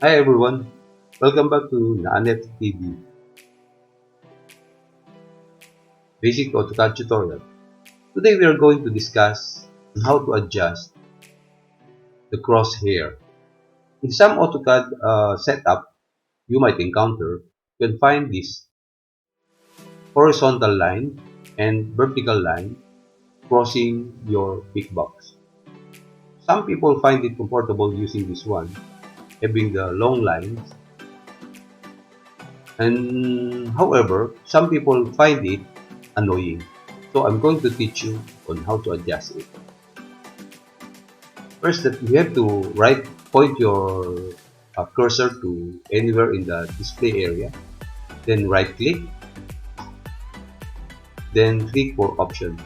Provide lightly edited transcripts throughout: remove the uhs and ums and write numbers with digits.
Hi everyone, welcome back to Naanet TV Basic Autocad tutorial. Today we are going to discuss on how to adjust the crosshair. In some Autocad setup you might encounter, you can find this horizontal line and vertical line crossing your pick box. Some people find it comfortable using this one, having the long lines, and however, some people find it annoying. So I'm going to teach you on how to adjust it. First, that you have to point your cursor to anywhere in the display area, then right click, then click for options.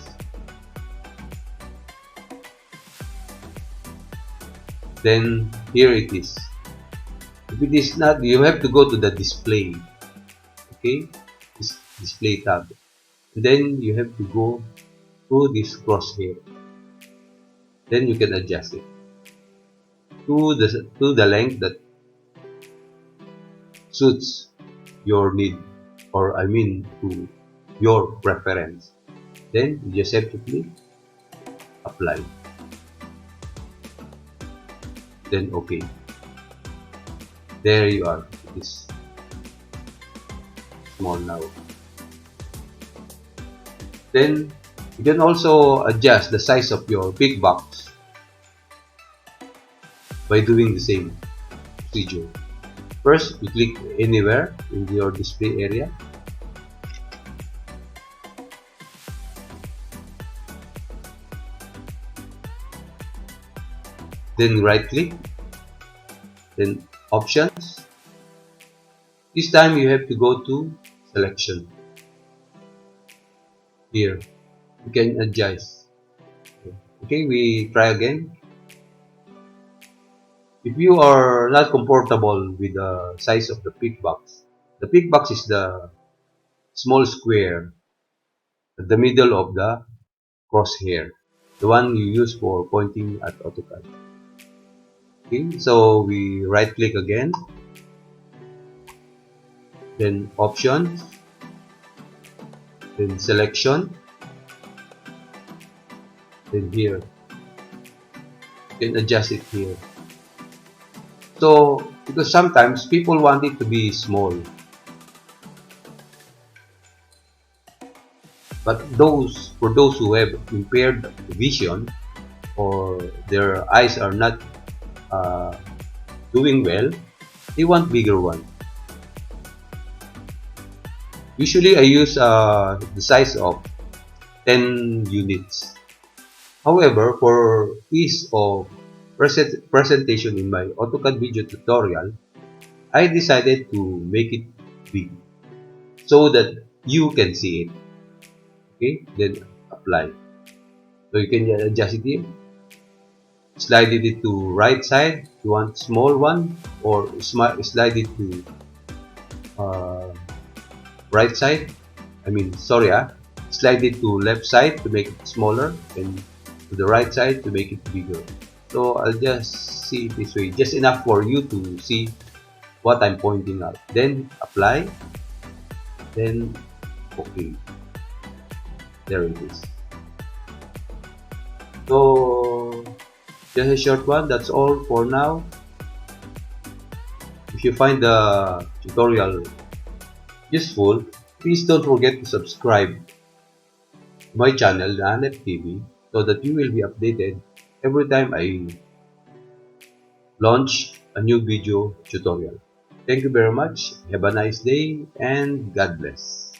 Then here it is. If it is not, you have to go to the display, okay, display tab. Then you have to go to this crosshair. Then you can adjust it to the length that suits your need, or I mean to your preference. Then you just have to click apply, then OK. There you are. It is small now. Then you can also adjust the size of your big box by doing the same procedure. First, you click anywhere in your display area. Then right click, then options. This time you have to go to selection. Here you can adjust. Okay, we try again. If you are not comfortable with the size of the pick box is the small square at the middle of the crosshair, the one you use for pointing at AutoCAD. Okay, so we right click again, then options, then selection, then here you can adjust it here. So because sometimes people want it to be small, but for those who have impaired vision or their eyes are not doing well, they want bigger one. Usually I use the size of 10 units. However, for ease of presentation in my AutoCAD video tutorial, I decided to make it big so that you can see it. Okay, then apply. So you can adjust it here. Slide it to right side. You want small one, or slide it to right side. Slide it to left side to make it smaller, and to the right side to make it bigger. So I'll just see it this way, just enough for you to see what I'm pointing out. Then apply, then OK. There it is. So just a short one, that's all for now. If you find the tutorial useful, please don't forget to subscribe to my channel, Naanet TV, so that you will be updated every time I launch a new video tutorial. Thank you very much. Have a nice day and God bless.